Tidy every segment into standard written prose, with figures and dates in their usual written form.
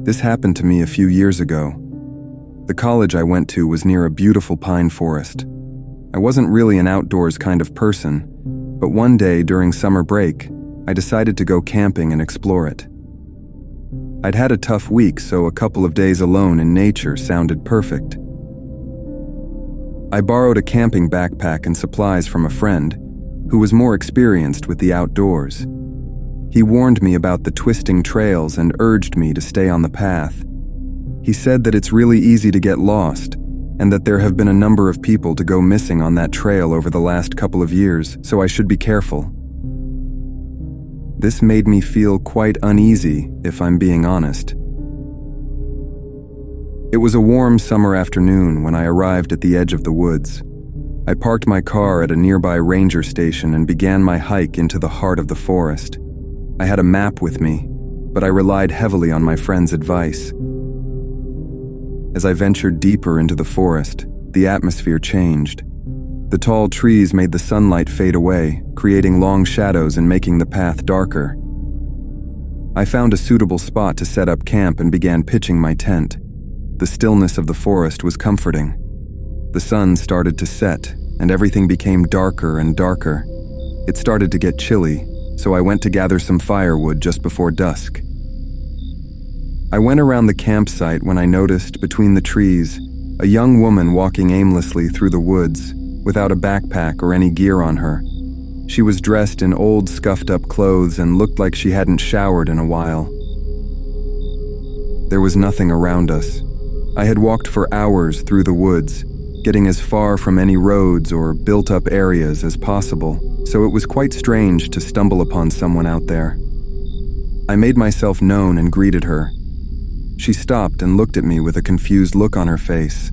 This happened to me a few years ago. The college I went to was near a beautiful pine forest. I wasn't really an outdoors kind of person, but one day during summer break, I decided to go camping and explore it. I'd had a tough week, so a couple of days alone in nature sounded perfect. I borrowed a camping backpack and supplies from a friend who was more experienced with the outdoors. He warned me about the twisting trails and urged me to stay on the path. He said that it's really easy to get lost and that there have been a number of people to go missing on that trail over the last couple of years, so I should be careful. This made me feel quite uneasy, if I'm being honest. It was a warm summer afternoon when I arrived at the edge of the woods. I parked my car at a nearby ranger station and began my hike into the heart of the forest. I had a map with me, but I relied heavily on my friend's advice. As I ventured deeper into the forest, the atmosphere changed. The tall trees made the sunlight fade away, creating long shadows and making the path darker. I found a suitable spot to set up camp and began pitching my tent. The stillness of the forest was comforting. The sun started to set, and everything became darker and darker. It started to get chilly, so I went to gather some firewood just before dusk. I went around the campsite when I noticed, between the trees, a young woman walking aimlessly through the woods, without a backpack or any gear on her. She was dressed in old, scuffed-up clothes and looked like she hadn't showered in a while. There was nothing around us. I had walked for hours through the woods, getting as far from any roads or built-up areas as possible, so it was quite strange to stumble upon someone out there. I made myself known and greeted her. She stopped and looked at me with a confused look on her face.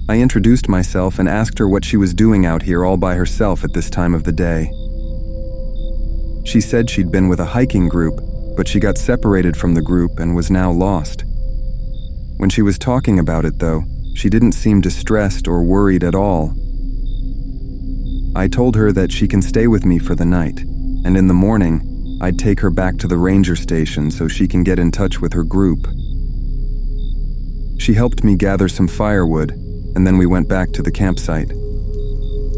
I introduced myself and asked her what she was doing out here all by herself at this time of the day. She said she'd been with a hiking group, but she got separated from the group and was now lost. When she was talking about it, though, she didn't seem distressed or worried at all. I told her that she can stay with me for the night, and in the morning, I'd take her back to the ranger station so she can get in touch with her group. She helped me gather some firewood, and then we went back to the campsite.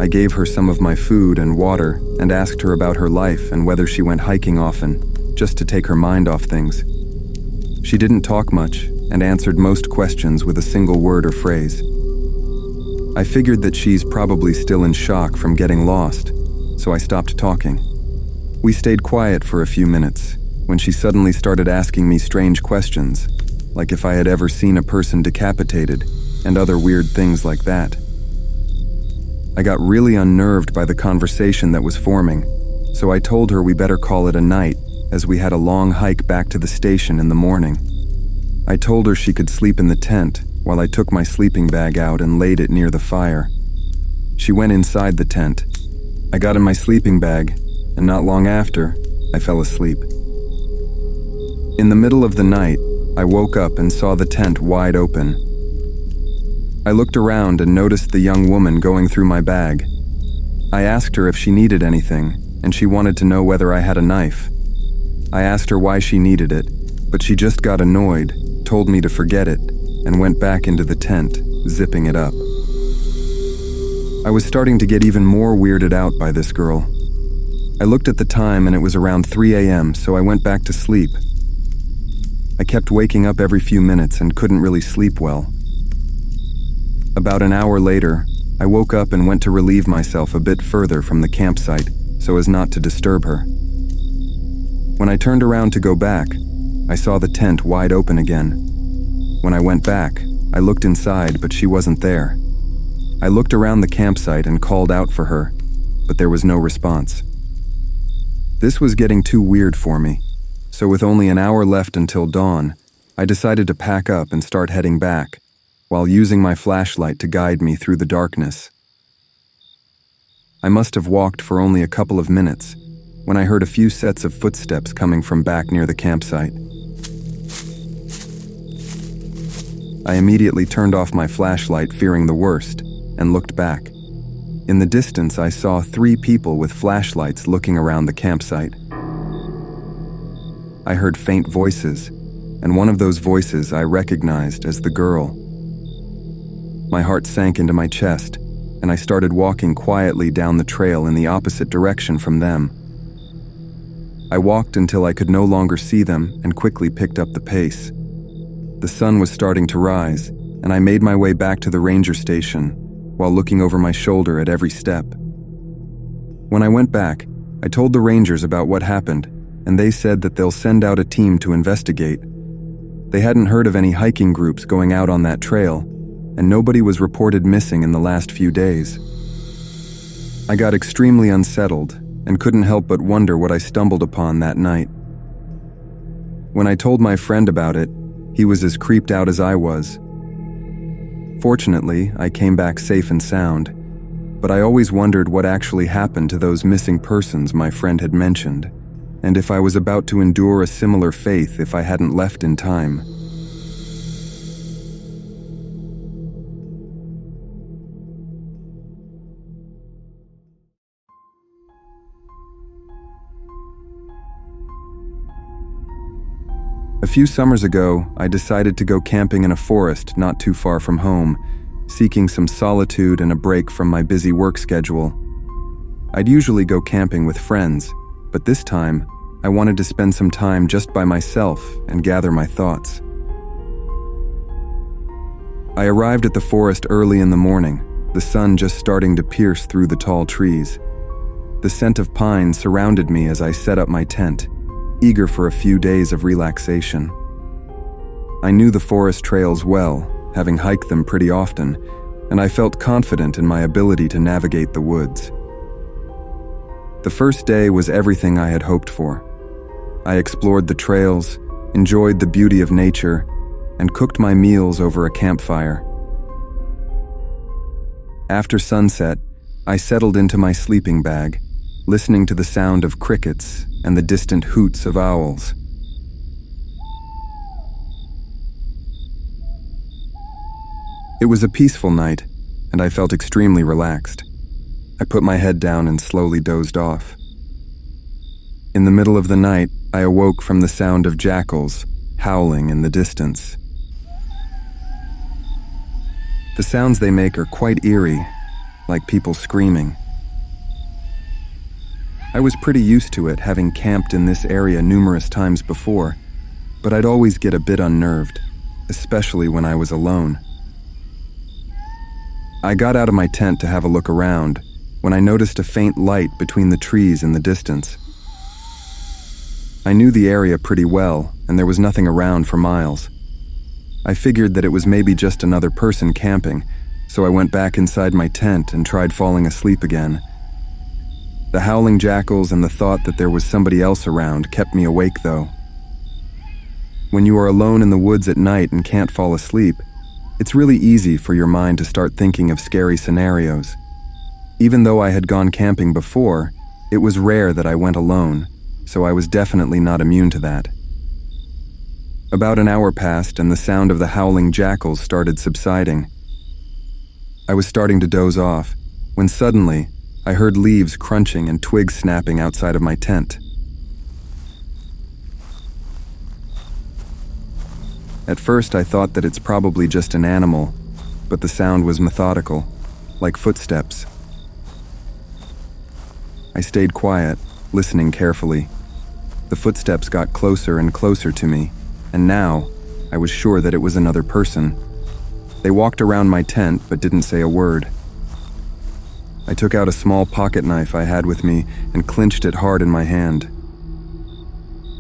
I gave her some of my food and water and asked her about her life and whether she went hiking often, just to take her mind off things. She didn't talk much and answered most questions with a single word or phrase. I figured that she's probably still in shock from getting lost, so I stopped talking. We stayed quiet for a few minutes when she suddenly started asking me strange questions, like if I had ever seen a person decapitated and other weird things like that. I got really unnerved by the conversation that was forming, so I told her we better call it a night as we had a long hike back to the station in the morning. I told her she could sleep in the tent while I took my sleeping bag out and laid it near the fire. She went inside the tent. I got in my sleeping bag, and not long after, I fell asleep. In the middle of the night, I woke up and saw the tent wide open. I looked around and noticed the young woman going through my bag. I asked her if she needed anything, and she wanted to know whether I had a knife. I asked her why she needed it, but she just got annoyed, told me to forget it, and went back into the tent, zipping it up. I was starting to get even more weirded out by this girl. I looked at the time and it was around 3 a.m., so I went back to sleep. I kept waking up every few minutes and couldn't really sleep well. About an hour later, I woke up and went to relieve myself a bit further from the campsite so as not to disturb her. When I turned around to go back, I saw the tent wide open again. When I went back, I looked inside, but she wasn't there. I looked around the campsite and called out for her, but there was no response. This was getting too weird for me, so with only an hour left until dawn, I decided to pack up and start heading back, while using my flashlight to guide me through the darkness. I must have walked for only a couple of minutes when I heard a few sets of footsteps coming from back near the campsite. I immediately turned off my flashlight, fearing the worst, and looked back. In the distance, I saw 3 people with flashlights looking around the campsite. I heard faint voices, and one of those voices I recognized as the girl. My heart sank into my chest, and I started walking quietly down the trail in the opposite direction from them. I walked until I could no longer see them and quickly picked up the pace. The sun was starting to rise, and I made my way back to the ranger station while looking over my shoulder at every step. When I went back, I told the rangers about what happened, and they said that they'll send out a team to investigate. They hadn't heard of any hiking groups going out on that trail, and nobody was reported missing in the last few days. I got extremely unsettled and couldn't help but wonder what I stumbled upon that night. When I told my friend about it, he was as creeped out as I was. Fortunately, I came back safe and sound, but I always wondered what actually happened to those missing persons my friend had mentioned, and if I was about to endure a similar fate if I hadn't left in time. A few summers ago, I decided to go camping in a forest not too far from home, seeking some solitude and a break from my busy work schedule. I'd usually go camping with friends, but this time, I wanted to spend some time just by myself and gather my thoughts. I arrived at the forest early in the morning, the sun just starting to pierce through the tall trees. The scent of pine surrounded me as I set up my tent, eager for a few days of relaxation. I knew the forest trails well, having hiked them pretty often, and I felt confident in my ability to navigate the woods. The first day was everything I had hoped for. I explored the trails, enjoyed the beauty of nature, and cooked my meals over a campfire. After sunset, I settled into my sleeping bag, listening to the sound of crickets and the distant hoots of owls. It was a peaceful night, and I felt extremely relaxed. I put my head down and slowly dozed off. In the middle of the night, I awoke from the sound of jackals howling in the distance. The sounds they make are quite eerie, like people screaming. I was pretty used to it, having camped in this area numerous times before, but I'd always get a bit unnerved, especially when I was alone. I got out of my tent to have a look around when I noticed a faint light between the trees in the distance. I knew the area pretty well, and there was nothing around for miles. I figured that it was maybe just another person camping, so I went back inside my tent and tried falling asleep again. The howling jackals and the thought that there was somebody else around kept me awake, though. When you are alone in the woods at night and can't fall asleep, it's really easy for your mind to start thinking of scary scenarios. Even though I had gone camping before, it was rare that I went alone, so I was definitely not immune to that. About an hour passed and the sound of the howling jackals started subsiding. I was starting to doze off, when suddenly, I heard leaves crunching and twigs snapping outside of my tent. At first, I thought that it's probably just an animal, but the sound was methodical, like footsteps. I stayed quiet, listening carefully. The footsteps got closer and closer to me, and now, I was sure that it was another person. They walked around my tent but didn't say a word. I took out a small pocket knife I had with me and clenched it hard in my hand.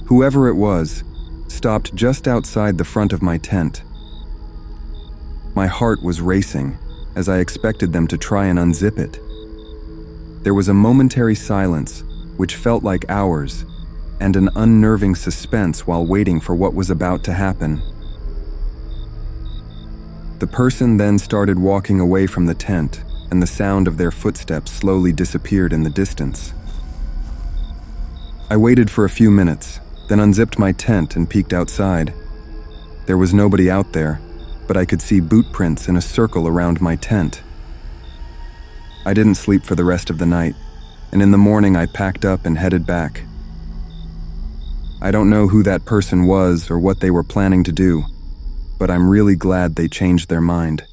Whoever it was stopped just outside the front of my tent. My heart was racing as I expected them to try and unzip it. There was a momentary silence, which felt like hours, and an unnerving suspense while waiting for what was about to happen. The person then started walking away from the tent, and the sound of their footsteps slowly disappeared in the distance. I waited for a few minutes, then unzipped my tent and peeked outside. There was nobody out there, but I could see boot prints in a circle around my tent. I didn't sleep for the rest of the night, and in the morning I packed up and headed back. I don't know who that person was or what they were planning to do, but I'm really glad they changed their mind.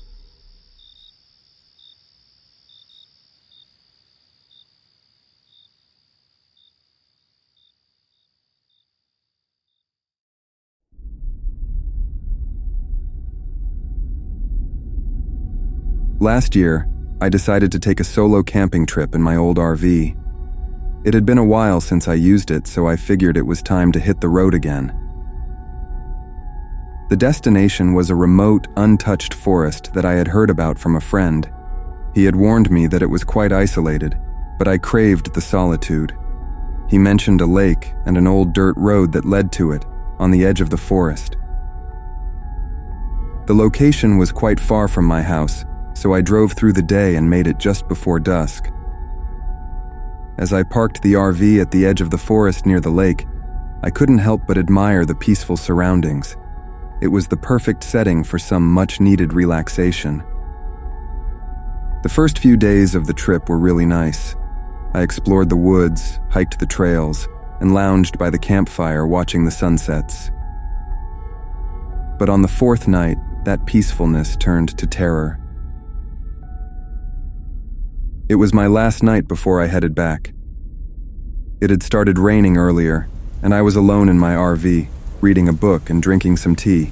Last year, I decided to take a solo camping trip in my old RV. It had been a while since I used it, so I figured it was time to hit the road again. The destination was a remote, untouched forest that I had heard about from a friend. He had warned me that it was quite isolated, but I craved the solitude. He mentioned a lake and an old dirt road that led to it, on the edge of the forest. The location was quite far from my house, so I drove through the day and made it just before dusk. As I parked the RV at the edge of the forest near the lake, I couldn't help but admire the peaceful surroundings. It was the perfect setting for some much-needed relaxation. The first few days of the trip were really nice. I explored the woods, hiked the trails, and lounged by the campfire watching the sunsets. But on the fourth night, that peacefulness turned to terror. It was my last night before I headed back. It had started raining earlier, and I was alone in my RV, reading a book and drinking some tea.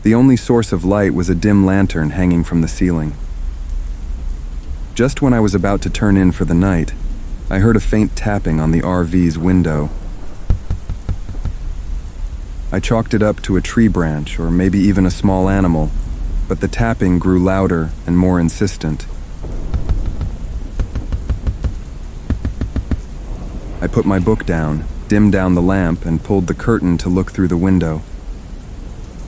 The only source of light was a dim lantern hanging from the ceiling. Just when I was about to turn in for the night, I heard a faint tapping on the RV's window. I chalked it up to a tree branch or maybe even a small animal, but the tapping grew louder and more insistent. I put my book down, dimmed down the lamp, and pulled the curtain to look through the window.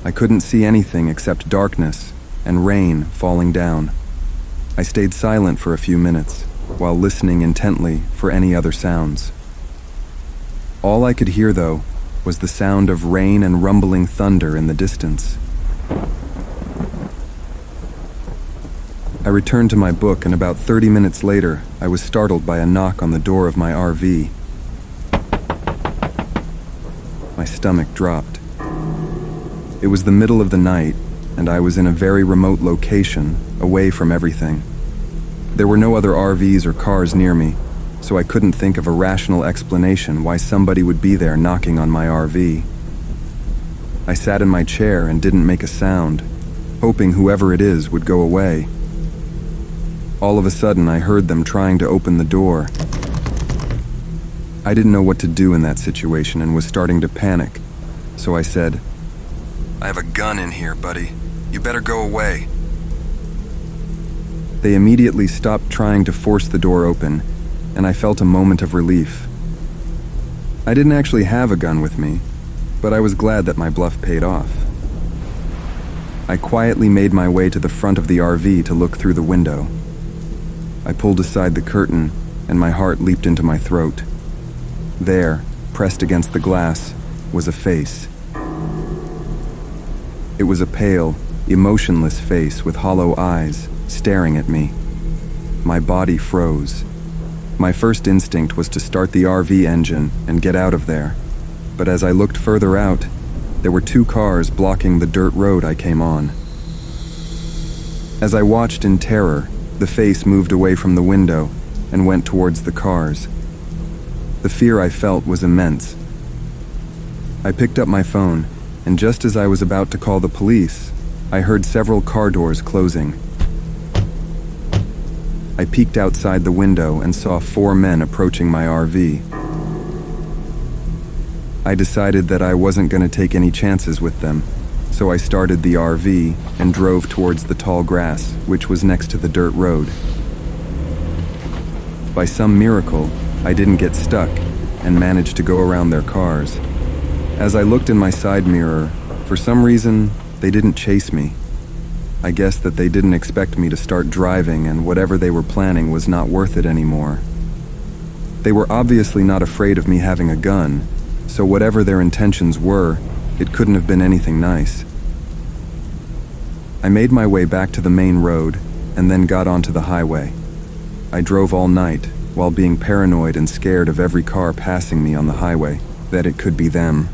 I couldn't see anything except darkness and rain falling down. I stayed silent for a few minutes, while listening intently for any other sounds. All I could hear, though, was the sound of rain and rumbling thunder in the distance. I returned to my book, and about 30 minutes later, I was startled by a knock on the door of my RV. My stomach dropped. It was the middle of the night, and I was in a very remote location, away from everything. There were no other RVs or cars near me, so I couldn't think of a rational explanation why somebody would be there knocking on my RV. I sat in my chair and didn't make a sound, hoping whoever it is would go away. All of a sudden, I heard them trying to open the door. I didn't know what to do in that situation and was starting to panic, so I said, "I have a gun in here, buddy. You better go away." They immediately stopped trying to force the door open, and I felt a moment of relief. I didn't actually have a gun with me, but I was glad that my bluff paid off. I quietly made my way to the front of the RV to look through the window. I pulled aside the curtain, and my heart leaped into my throat. There, pressed against the glass, was a face. It was a pale, emotionless face with hollow eyes, staring at me. My body froze. My first instinct was to start the RV engine and get out of there, but as I looked further out, there were 2 cars blocking the dirt road I came on. As I watched in terror, the face moved away from the window and went towards the cars. The fear I felt was immense. I picked up my phone, and just as I was about to call the police, I heard several car doors closing. I peeked outside the window and saw 4 men approaching my RV. I decided that I wasn't going to take any chances with them, so I started the RV and drove towards the tall grass, which was next to the dirt road. By some miracle, I didn't get stuck and managed to go around their cars. As I looked in my side mirror, for some reason, they didn't chase me. I guess that they didn't expect me to start driving, and whatever they were planning was not worth it anymore. They were obviously not afraid of me having a gun, so whatever their intentions were, it couldn't have been anything nice. I made my way back to the main road and then got onto the highway. I drove all night while being paranoid and scared of every car passing me on the highway. that it could be them.